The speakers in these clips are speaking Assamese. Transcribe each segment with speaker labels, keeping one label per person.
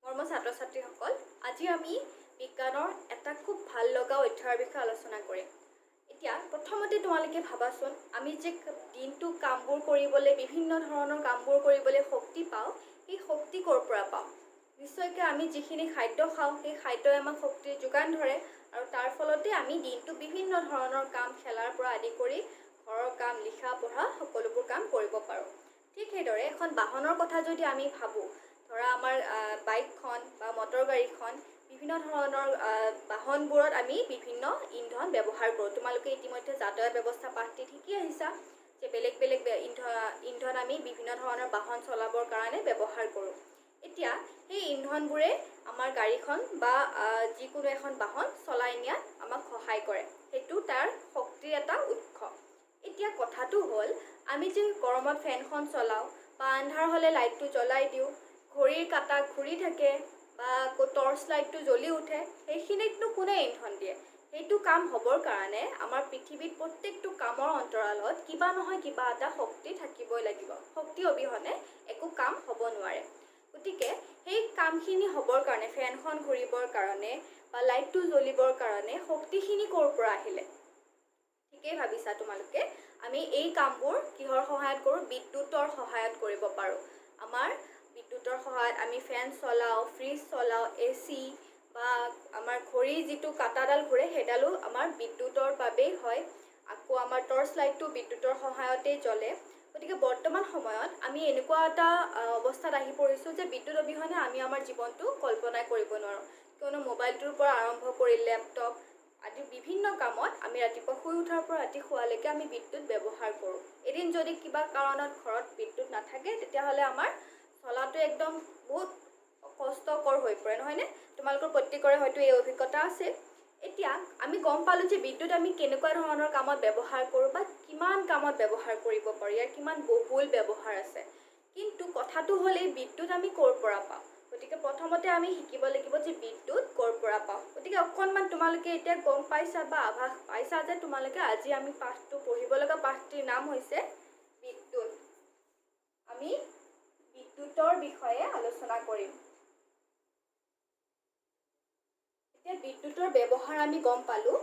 Speaker 1: মৰমৰ ছাত্ৰ ছাত্ৰীসকল, আজি আমি বিজ্ঞানৰ এটা খুব ভাল লগা অধ্যায়ৰ বিষয়ে আলোচনা কৰিম। এতিয়া প্ৰথমতে তোমালোকে ভাবাচোন, আমি যে দিনটো কামবোৰ কৰিবলৈ বিভিন্ন ধৰণৰ কামবোৰ কৰিবলৈ শক্তি পাওঁ, সেই শক্তি ক'ৰ পৰা পাওঁ? নিশ্চয়কৈ আমি যিখিনি খাদ্য খাওঁ সেই খাদ্যই আমাক শক্তিৰ যোগান ধৰে আৰু তাৰ ফলতে আমি দিনটো বিভিন্ন ধৰণৰ কাম, খেলাৰ পৰা আদি কৰি ঘৰৰ কাম, লিখা পঢ়া সকলোবোৰ কাম কৰিব পাৰোঁ। ঠিক সেইদৰে এখন বাহনৰ কথা যদি আমি ভাবোঁ, ধৰা আমাৰ বাইকখন বা মটৰ গাড়ীখন, বিভিন্ন ধৰণৰ বাহনবোৰত আমি বিভিন্ন ইন্ধন ব্যৱহাৰ কৰোঁ। তোমালোকে ইতিমধ্যে যাতায়াত ব্যৱস্থা পাঠটি শিকি আহিছা যে বেলেগ বেলেগ ইন্ধন আমি বিভিন্ন ধৰণৰ বাহন চলাবৰ কাৰণে ব্যৱহাৰ কৰোঁ। এতিয়া সেই ইন্ধনবোৰে আমাৰ গাড়ীখন বা যিকোনো এখন বাহন চলাই নিয়াত আমাক সহায় কৰে। সেইটো তাৰ শক্তিৰ এটা উৎস। এতিয়া কথাটো হ'ল, আমি যে গৰমত ফেনখন চলাওঁ বা আন্ধাৰ হ'লে লাইটটো জ্বলাই দিওঁ, ঘড়ীৰ কাঁটা ঘূৰি থাকে বা আকৌ টৰ্চ লাইটটো জ্বলি উঠে, সেইখিনিতনো কোনে ইন্ধন দিয়ে? সেইটো কাম হ'বৰ কাৰণে আমাৰ পৃথিৱীত প্ৰত্যেকটো কামৰ অন্তৰালত কিবা নহয় কিবা এটা শক্তি থাকিবই লাগিব। শক্তি অবিহনে একো কাম হ'ব নোৱাৰে। গতিকে সেই কামখিনি হ'বৰ কাৰণে, ফেনখন ঘূৰিবৰ কাৰণে বা লাইটটো জ্বলিবৰ কাৰণে শক্তিখিনি ক'ৰ পৰা আহিলে? ঠিকেই ভাবিছা তোমালোকে। আমি এই কামবোৰ কিহৰ সহায়ত কৰোঁ? বিদ্যুতৰ সহায়ত কৰিব পাৰোঁ। আমাৰ বিদ্যুতৰ সহায়ত আমি ফেন চলাওঁ, ফ্ৰিজ চলাওঁ, AC বা আমাৰ ঘড়ীৰ যিটো কাঁটাডাল ঘূৰে সেইডালো আমাৰ বিদ্যুতৰ বাবেই হয়। আকৌ আমাৰ টৰ্চ লাইটটো বিদ্যুতৰ সহায়তেই জ্বলে। গতিকে বৰ্তমান সময়ত আমি এনেকুৱা এটা অৱস্থাত আহি পৰিছোঁ যে বিদ্যুৎ অবিহনে আমি আমাৰ জীৱনটো কল্পনাই কৰিব নোৱাৰোঁ। কিয়নো মোবাইলটোৰ পৰা আৰম্ভ কৰি লেপটপ আদি বিভিন্ন কামত আমি ৰাতিপুৱা শুই উঠাৰ পৰা ৰাতি শোৱালৈকে আমি বিদ্যুৎ ব্যৱহাৰ কৰোঁ। এদিন যদি কিবা কাৰণত ঘৰত বিদ্যুৎ নাথাকে, তেতিয়াহ'লে আমাৰ চলাটো একদম বহুত কষ্টকৰ হৈ পৰে, নহয়নে? তোমালোকৰ প্ৰত্যেকৰে হয়তো এই অভিজ্ঞতা আছে। এতিয়া আমি গম পালোঁ যে বিদ্যুৎ আমি কেনেকুৱা ধৰণৰ কামত ব্যৱহাৰ কৰোঁ বা কিমান কামত ব্যৱহাৰ কৰিব পাৰোঁ, ইয়াৰ কিমান বহুল ব্যৱহাৰ আছে। কিন্তু কথাটো হ'ল, এই বিদ্যুৎ আমি ক'ৰ পৰা পাওঁ? গতিকে প্ৰথমতে আমি শিকিব লাগিব যে বিদ্যুৎ ক'ৰ পৰা পাওঁ। গতিকে অকণমান তোমালোকে এতিয়া গম পাইছা বা আভাস পাইছা যে তোমালোকে আজি আমি পাঠটো পঢ়িব লগা পাঠটিৰ নাম হৈছে বিদ্যুৎ। আমি বিদ্যুতৰ বিষয়ে আলোচনা কৰিম। এতিয়া বিদ্যুতৰ ব্যৱহাৰ আমি গম পালোঁ।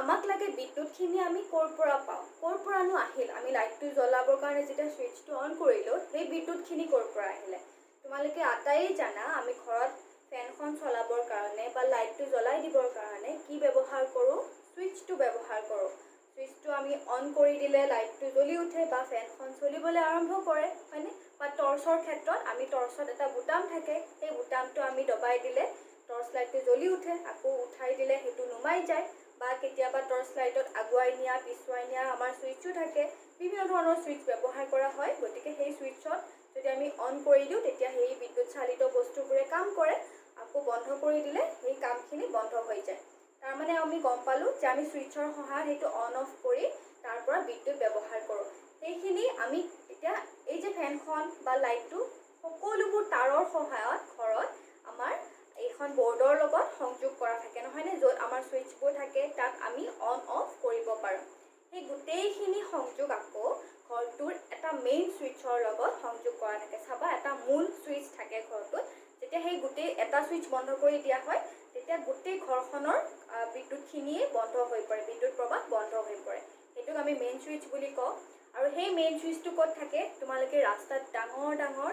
Speaker 1: আমাক লাগে বিদ্যুৎখিনি আমি ক'ৰ পৰা পাওঁ, ক'ৰ পৰানো আহিল? আমি লাইটটো জ্বলাবৰ কাৰণে যেতিয়া ছুইচটো অন কৰিলোঁ, সেই বিদ্যুৎখিনি ক'ৰ পৰা আহিলে? তোমালোকে আটাইয়ে জানা, আমি ঘৰত ফেনখন চলাবৰ কাৰণে বা লাইটটো জ্বলাই দিবৰ কাৰণে কি ব্যৱহাৰ কৰোঁ? ছুইচটো ব্যৱহাৰ কৰোঁ। ছুইচটো আমি অন কৰি দিলে লাইটটো জ্বলি উঠে বা ফেনখন চলিবলৈ আৰম্ভ কৰে, হয়নে? বা টৰ্চৰ ক্ষেত্ৰত আমি টৰ্চত এটা বুটাম থাকে, সেই বুটামটো আমি দবাই দিলে টৰ্চ লাইটটো জ্বলি উঠে, আকৌ উঠাই দিলে সেইটো নুমাই যায়। বা কেতিয়াবা টৰ্চ লাইটত আগুৱাই নিয়া, পিছুৱাই নিয়া আমাৰ ছুইচো থাকে। বিভিন্ন ধৰণৰ ছুইচ ব্যৱহাৰ কৰা হয়। গতিকে সেই ছুইচত যদি আমি অন কৰি দিওঁ, তেতিয়া সেই বিদ্যুৎ চালিত বস্তুবোৰে কাম কৰে। আকৌ বন্ধ কৰি দিলে সেই কামখিনি বন্ধ হৈ যায়। তাৰমানে আমি গম পালোঁ যে আমি ছুইচৰ সহায়ত সেইটো অন অফ কৰি তাৰ পৰা বিদ্যুৎ ব্যৱহাৰ কৰোঁ। সেইখিনি আমি এতিয়া এই যে ফেনখন বা লাইটটো, সকলোবোৰ তাঁৰৰ সহায়ত ঘৰত আমাৰ এইখন বৰ্ডৰ লগত সংযোগ কৰা থাকে, নহয়নে? য'ত আমাৰ ছুইচবোৰ থাকে তাক আমি অন অফ কৰিব পাৰোঁ। সেই গোটেইখিনি সংযোগ আকৌ ঘৰটোৰ এটা মেইন ছুইচৰ লগত সংযোগ কৰা থাকে। চাবা, এটা মূল ছুইচ থাকে ঘৰটোত। যেতিয়া সেই গোটেই এটা ছুইচ বন্ধ কৰি দিয়া হয়, তেতিয়া গোটেই ঘৰখনৰ বিদ্যুৎখিনিয়ে বন্ধ হৈ পৰে, বিদ্যুৎ প্ৰবাহ বন্ধ হৈ পৰে। সেইটোক আমি মেইন ছুইচ বুলি কওঁ। আৰু সেই মেইন ছুইচটো ক'ত থাকে? তোমালোকে ৰাস্তাত ডাঙৰ ডাঙৰ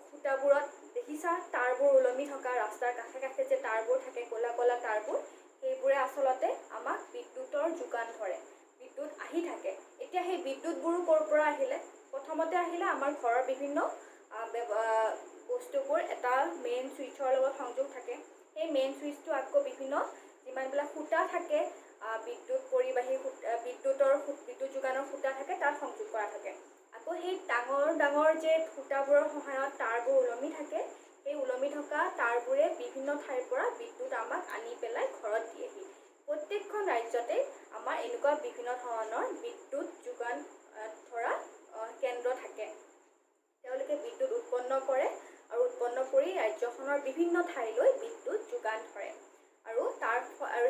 Speaker 1: খুঁটাবোৰত দেখিছা, তাঁৰবোৰ ওলমি থকা, ৰাস্তাৰ কাষে কাষে যে তাঁৰবোৰ থাকে, ক'লা ক'লা তাঁৰবোৰ, সেইবোৰে আচলতে আমাক বিদ্যুতৰ যোগান ধৰে। বিদ্যুৎ আহি থাকে। এতিয়া সেই বিদ্যুৎবোৰো ক'ৰ পৰা আহিলে? প্ৰথমতে আহিলে আমাৰ ঘৰৰ বিভিন্ন বস্তুবোৰ এটা মেইন ছুইচৰ লগত সংযোগ থাকে। সেই মেইন ছুইচটো আকৌ বিভিন্ন যিমানবিলাক খুঁটা থাকে, বিদ্যুৎ পৰিবাহী বিদ্যুৎ যোগানৰ খুঁটা থাকে, তাত সংযোগ কৰা থাকে। আকৌ সেই ডাঙৰ ডাঙৰ যে খুঁটাবোৰৰ সহায়ত তাঁৰবোৰ ওলমি থাকে, সেই ওলমি থকা তাঁৰবোৰে বিভিন্ন ঠাইৰ পৰা বিদ্যুৎ আমাক আনি পেলাই ঘৰত দিয়েহি। প্ৰত্যেকখন ৰাজ্যতে আমাৰ এনেকুৱা বিভিন্ন ধৰণৰ বিদ্যুৎ যোগান ধৰা কেন্দ্ৰ থাকে। তেওঁলোকে বিদ্যুৎ উৎপন্ন কৰে আৰু উৎপন্ন কৰি ৰাজ্যখনৰ বিভিন্ন ঠাইলৈ বিদ্যুৎ যোগান ধৰে। আৰু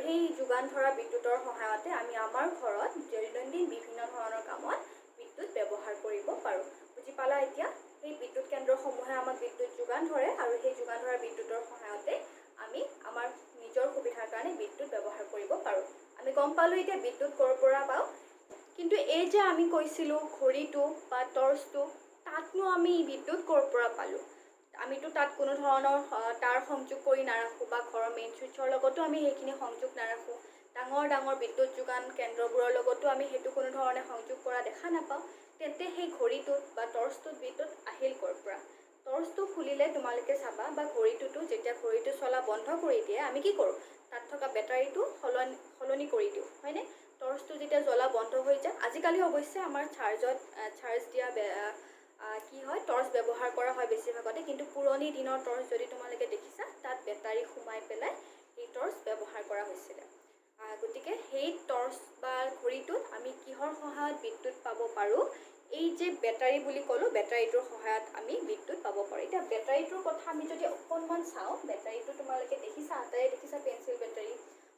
Speaker 1: সেই যোগান ধৰা বিদ্যুৎৰ সহায়তে আমি আমাৰ ঘৰত দৈনন্দিন বিভিন্ন ধৰণৰ কামত বিদ্যুৎ ব্যৱহাৰ কৰিব পাৰোঁ। বুজি পালা এতিয়া? সেই বিদ্যুৎ কেন্দ্ৰসমূহে ঘৰসমূহে আমাক বিদ্যুৎ যোগান ধৰে আৰু সেই যোগান ধৰা বিদ্যুতৰ সহায়তে আমি আমাৰ নিজৰ সুবিধাৰ কাৰণে বিদ্যুৎ ব্যৱহাৰ কৰিব পাৰোঁ। আমি গম পালোঁ এতিয়া বিদ্যুৎ ক'ৰ পৰা পাওঁ। কিন্তু এই যে আমি কৈছিলোঁ ঘড়ীটো বা টৰ্চটো, তাতনো আমি বিদ্যুৎ ক'ৰ পৰা পালোঁ? আমিতো তাত কোনো ধৰণৰ তাঁৰ সংযোগ কৰি নাৰাখোঁ বা ঘৰৰ মেইন চুইচৰ লগতো আমি সেইখিনি সংযোগ নাৰাখোঁ। ডাঙৰ ডাঙৰ বিদ্যুৎ যোগান কেন্দ্ৰবোৰৰ লগতো আমি সেইটো কোনো ধৰণে সংযোগ কৰা দেখা নাপাওঁ। তেন্তে সেই ঘড়ীটোত বা টৰ্চটোত বিদ্যুৎ আহিল ক'ৰ পৰা? টৰ্চটো খুলিলে তোমালোকে চাবা বা ঘড়ীটোতো যেতিয়া ঘড়ীটো চলা বন্ধ কৰি দিয়ে আমি কি কৰোঁ? তাত থকা বেটাৰীটো সলনি কৰি দিওঁ, হয়নে? টৰ্চটো যেতিয়া জ্বলা বন্ধ হৈ যায়, আজিকালি অৱশ্যে আমাৰ চাৰ্জ দিয়া কি হয় টৰ্চ ব্যৱহাৰ কৰা হয় বেছিভাগতে, কিন্তু পুৰণি দিনৰ টৰ্চ যদি তোমালোকে দেখিছা তাত বেটাৰী সোমাই পেলাই সেই টৰ্চ ব্যৱহাৰ কৰা হৈছিলে। গতিকে সেই টৰ্চ বা ঘড়ীটোত আমি কিহৰ সহায়ত বিদ্যুৎ পাব পাৰোঁ? এই যে বেটাৰী বুলি ক'লোঁ, বেটাৰীটোৰ সহায়ত আমি বিদ্যুৎ পাব পাৰোঁ। এতিয়া বেটাৰীটোৰ কথা আমি যদি অকণমান চাওঁ, বেটাৰীটো তোমালোকে দেখিছা, আটাইয়ে দেখিছা পেঞ্চিল বেটাৰী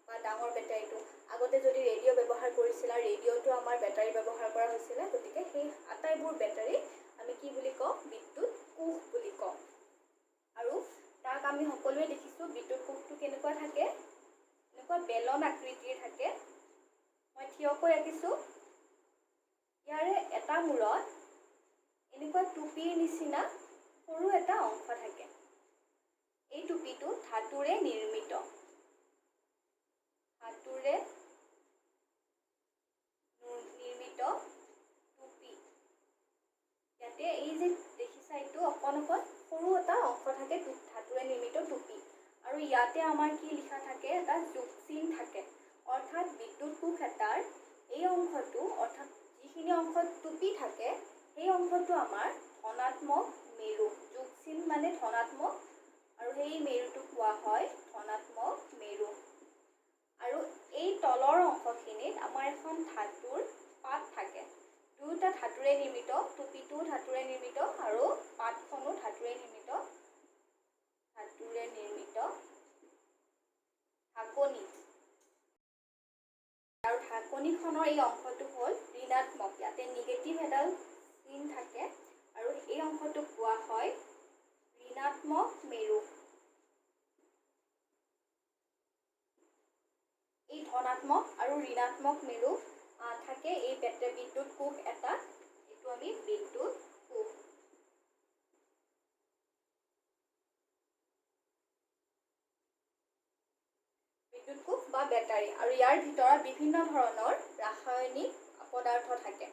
Speaker 1: বা ডাঙৰ বেটাৰীটো। আগতে যদি ৰেডিঅ' ব্যৱহাৰ কৰিছিলা, ৰেডিঅ'টো আমাৰ বেটাৰী ব্যৱহাৰ কৰা হৈছিলে। গতিকে সেই আটাইবোৰ বেটাৰী আমি কি বুলি কওঁ? বিদ্যুৎ কোষ বুলি কওঁ। আৰু তাক আমি সকলোৱে দেখিছোঁ বিদ্যুৎ কোষটো কেনেকুৱা থাকে? এনেকুৱা বেলন আকৃতিৰ থাকে। মই থিয়কৈ আঁকিছোঁ। ইয়াৰে এটা মূৰত এনেকুৱা টুপিৰ নিচিনা সৰু এটা অংশ থাকে। এই টুপিটো ধাতুৰে নিৰ্মিত। ধাতুৰে নিৰ্মিত টুপি। ইয়াতে এই যে দেখিছা এইটো অকণ সৰু এটা অংশ থাকে ধাতুৰে নিৰ্মিত টুপি। আৰু ইয়াতে আমাৰ কি লিখা থাকে? এটা যোগ চিন থাকে। অৰ্থাৎ বিদ্যুৎ কোষ এটাৰ এই অংশটো, অৰ্থাৎ যিখিনি অংশত টুপি থাকে সেই অংশটো আমাৰ ধনাত্মক মেৰু। যোগ চিন মানে ধনাত্মক, আৰু সেই মেৰুটোক কোৱা হয় ধনাত্মক মেৰু। আৰু এই তলৰ অংশখিনিত আমাৰ এখন ধাতুৰ পাত থাকে। দুয়োটা ধাতুৰে নিৰ্মিত, টুপিটোও ধাতুৰে নিৰ্মিত আৰু পাতখনো ধাতুৰে নিৰ্মিত। ঢাকনি। আৰু ঢাকনিখনৰ এই অংশটো হ'ল ঋণাত্মক। ইয়াতে নিগেটিভ এডাল চিন থাকে আৰু এই অংশটোক কোৱা হয় ঋণাত্মক মেৰু। এই ধনাত্মক আৰু ঋণাত্মক মেৰু থাকে এই বিদ্যুৎ কোষ এটা। এইটো আমি বিদ্যুৎ কোষ। বিদ্যুৎ কোষ বা বেটাৰী। আৰু ইয়াৰ ভিতৰত বিভিন্ন ধৰণৰ ৰাসায়নিক পদাৰ্থ থাকে।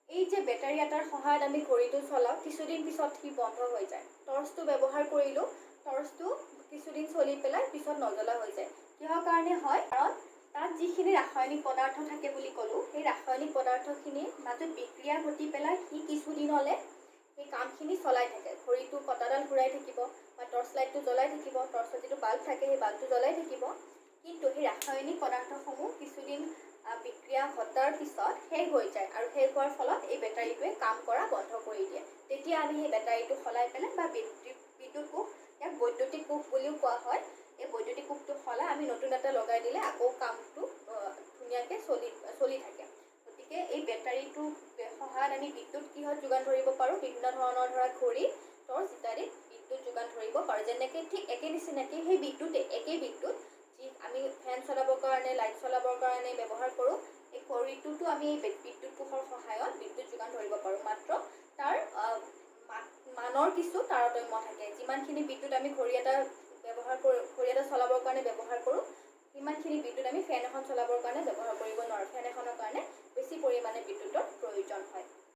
Speaker 1: এই যে বেটাৰী এটাৰ সহায়ত আমি ঘড়ীটো চলাওঁ, কিছুদিন পিছত সি বন্ধ হৈ যায়। টৰ্চটো ব্যৱহাৰ কৰিলোঁ, টৰ্চটো কিছুদিন চলি পেলাই পিছত নজ্বলা হৈ যায়। কিহৰ কাৰণে হয়? কাৰণ তাত যিখিনি ৰাসায়নিক পদাৰ্থ থাকে বুলি ক'লোঁ, সেই ৰাসায়নিক পদাৰ্থখিনিৰ মাজত বিক্ৰিয়া ঘটি পেলাই সি কিছুদিনলৈ সেই কামখিনি চলাই থাকে। ঘড়ীটো কটাডাল ঘূৰাই থাকিব বা টৰ্চ লাইটটো জ্বলাই থাকিব, টৰ্চৰ যিটো বাল্ব থাকে সেই বাল্বটো জ্বলাই থাকিব। কিন্তু সেই ৰাসায়নিক পদাৰ্থসমূহ কিছুদিন বিক্ৰিয়া ঘটাৰ পিছত শেষ হৈ যায়, আৰু শেষ হোৱাৰ ফলত এই বেটাৰীটোৱে কাম কৰা বন্ধ কৰি দিয়ে। তেতিয়া আমি সেই বেটাৰীটো সলাই পেলাই বা বিদ্যুৎ কোষ, ইয়াক বৈদ্যুতিক কোষ বুলিও কোৱা হয়, এই বৈদ্যুতিক কোষটো সলাই আমি নতুন এটা লগাই দিলে আকৌ কামটো ধুনীয়াকৈ চলি থাকে। গতিকে এই বেটাৰীটোৰ সহায়ত আমি বিদ্যুৎ কিহত যোগান ধৰিব পাৰোঁ? বিভিন্ন ধৰণৰ ধৰা ঘড়ী, টৰ্চ ইত্যাদিত বিদ্যুৎ যোগান ধৰিব পাৰোঁ। যেনেকৈ ঠিক একে নিচিনাকৈ সেই একেই বিদ্যুৎ যি আমি ফেন চলাবৰ কাৰণে, লাইট চলাবৰ কাৰণে ব্যৱহাৰ কৰোঁ, এই ঘড়ীটোতো আমি এই বিদ্যুৎ কোষৰ সহায়ত বিদ্যুৎ যোগান ধৰিব পাৰোঁ। মাত্ৰ তাৰ মানৰ কিছু তাৰতম্য থাকে। যিমানখিনি বিদ্যুৎ আমি ঘড়ী এটা চলাবৰ কাৰণে ব্যৱহাৰ কৰোঁ, সিমানখিনি বিদ্যুৎ আমি ফেন এখন চলাবৰ কাৰণে ব্যৱহাৰ কৰিব নোৱাৰোঁ। ফেন এখনৰ কাৰণে বেছি পৰিমাণে বিদ্যুতৰ